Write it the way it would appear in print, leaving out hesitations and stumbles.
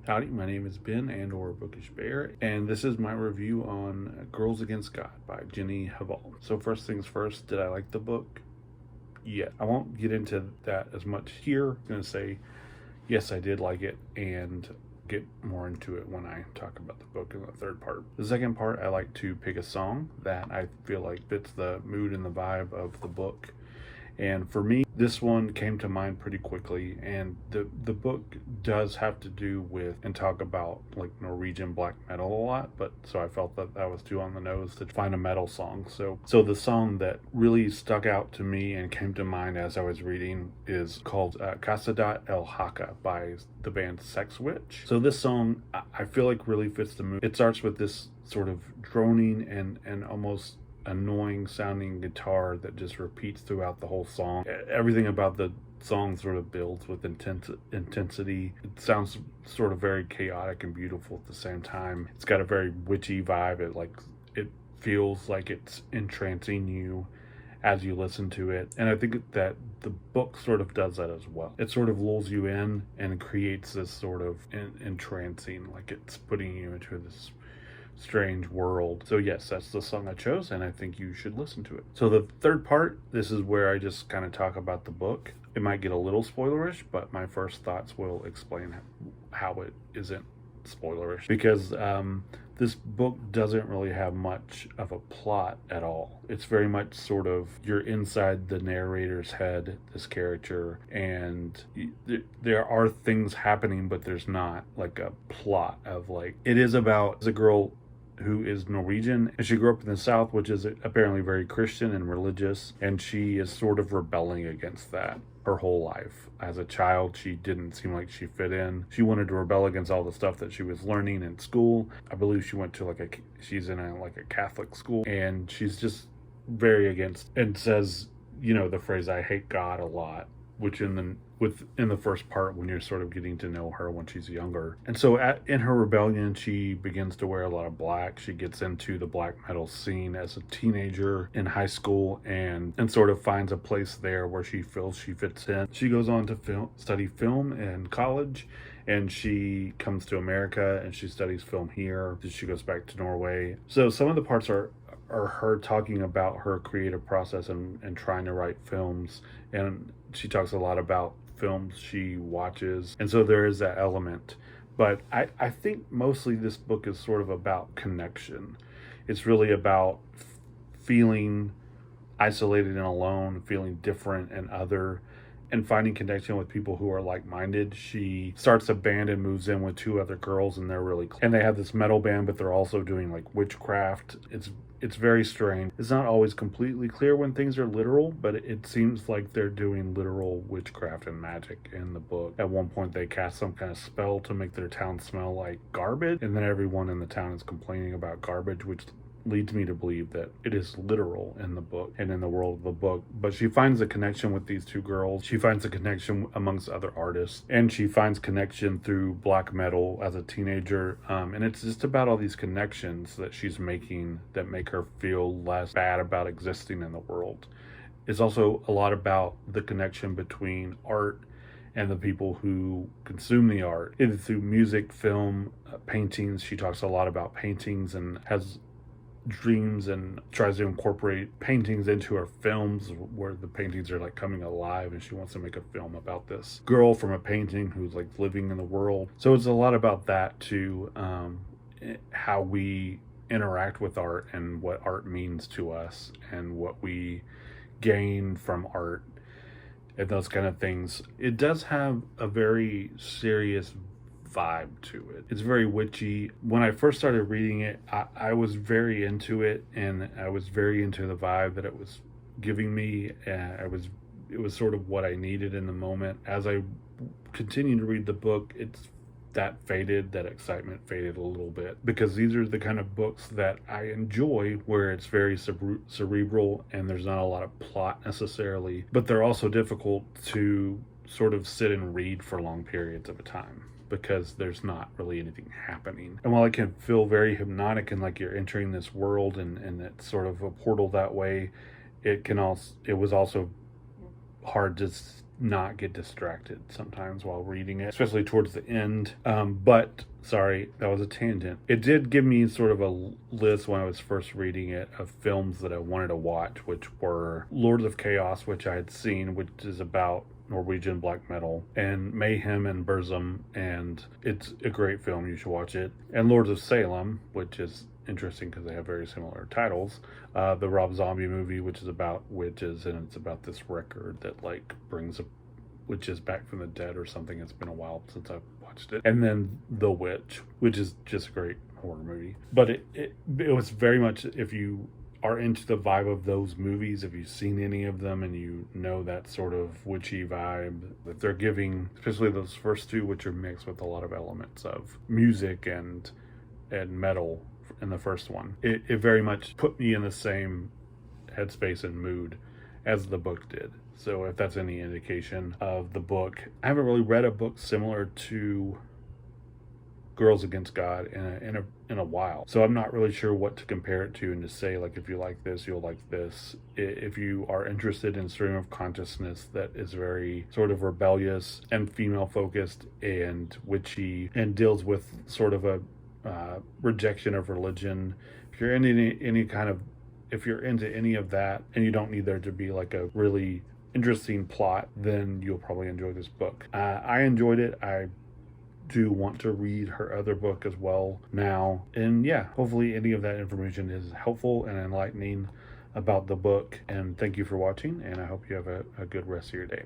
Howdy, my name is Ben and/or Bookish Bear, and this is my review on Girls Against God by Jenny Hval. So first things first, did I like the book? Yeah. I won't get into that as much here. I'm going to say, yes, I did like it, and get more into it when I talk about the book in the third part. The second part, I like to pick a song that I feel like fits the mood and the vibe of the book. And for me, this one came to mind pretty quickly, and the book does have to do with and talk about like Norwegian black metal a lot, but so I felt that that was too on the nose to find a metal song. So the song that really stuck out to me and came to mind as I was reading is called Casadat El Haka by the band Sex Witch. So this song I feel like really fits the mood. It starts with this sort of droning and almost annoying sounding guitar that just repeats throughout the whole song. Everything about the song sort of builds with intensity. It sounds sort of very chaotic and beautiful at the same time. It's got a very witchy vibe. It feels like it's entrancing you as you listen to it. And I think that the book sort of does that as well. It sort of lulls you in and creates this sort of entrancing, like it's putting you into this strange world. So yes, that's the song I chose, and I think you should listen to it. So the third part, this is where I just kind of talk about the book. It might get a little spoilerish, but my first thoughts will explain how it isn't spoilerish, because this book doesn't really have much of a plot at all. It's very much sort of you're inside the narrator's head, this character, and there are things happening, but there's not like a plot of like, it is about a girl who is Norwegian, and she grew up in the South, which is apparently very Christian and religious, and she is sort of rebelling against that her whole life. As a child, she didn't seem like she fit in. She wanted to rebel against all the stuff that she was learning in school. I believe she went to she's in a Catholic school, and she's just very against, and says, the phrase, "I hate God" a lot, which in the first part, when you're sort of getting to know her when she's younger. And so in her rebellion, she begins to wear a lot of black. She gets into the black metal scene as a teenager in high school, and sort of finds a place there where she feels she fits in. She goes on to study film in college, and she comes to America and she studies film here. She goes back to Norway. So some of the parts are her talking about her creative process and trying to write films, and she talks a lot about films she watches, and so there is that element. But I think mostly this book is sort of about connection. It's really about feeling isolated and alone, feeling different and other, and finding connection with people who are like-minded. She starts a band and moves in with two other girls, and they're really close. And they have this metal band, but they're also doing like witchcraft. It's very strange. It's not always completely clear when things are literal, but it seems like they're doing literal witchcraft and magic in the book. At one point, they cast some kind of spell to make their town smell like garbage, and then everyone in the town is complaining about garbage, which leads me to believe that it is literal in the book and in the world of the book. But she finds a connection with these two girls. She finds a connection amongst other artists, and she finds connection through black metal as a teenager. And it's just about all these connections that she's making that make her feel less bad about existing in the world. It's also a lot about the connection between art and the people who consume the art, either through music, film, paintings. She talks a lot about paintings and has dreams and tries to incorporate paintings into her films, where the paintings are like coming alive, and she wants to make a film about this girl from a painting who's like living in the world. So it's a lot about that too, how we interact with art and what art means to us and what we gain from art and those kind of things. It does have a very serious vibe to it. It's very witchy. When I first started reading it, I was very into it, and I was very into the vibe that it was giving me. It was sort of what I needed in the moment. As I continued to read the book, that excitement faded a little bit, because these are the kind of books that I enjoy, where it's very cerebral and there's not a lot of plot necessarily, but they're also difficult to sort of sit and read for long periods of a time, because there's not really anything happening. And while it can feel very hypnotic and like you're entering this world and it's sort of a portal that way, it was also hard to not get distracted sometimes while reading it, especially towards the end. But sorry, that was a tangent. It did give me sort of a list when I was first reading it of films that I wanted to watch, which were Lords of Chaos, which I had seen, which is about Norwegian black metal, and Mayhem and Burzum, and it's a great film. You should watch it. And Lords of Salem, which is interesting because they have very similar titles. The Rob Zombie movie, which is about witches, and it's about this record that like brings a witches back from the dead or something. It's been a while since I've watched it. And then The Witch, which is just a great horror movie. But it was very much, if you are into the vibe of those movies, if you've seen any of them and you know that sort of witchy vibe that they're giving, especially those first two, which are mixed with a lot of elements of music and metal in the first one, it very much put me in the same headspace and mood as the book did. So if that's any indication of the book, I haven't really read a book similar to Girls Against God in a while, so I'm not really sure what to compare it to and to say like, if you like this, you'll like this. If you are interested in stream of consciousness that is very sort of rebellious and female focused and witchy and deals with sort of a rejection of religion, if you're into if you're into any of that and you don't need there to be like a really interesting plot, then you'll probably enjoy this book. I enjoyed it. I do want to read her other book as well now. And yeah, hopefully any of that information is helpful and enlightening about the book. And thank you for watching, and I hope you have a good rest of your day.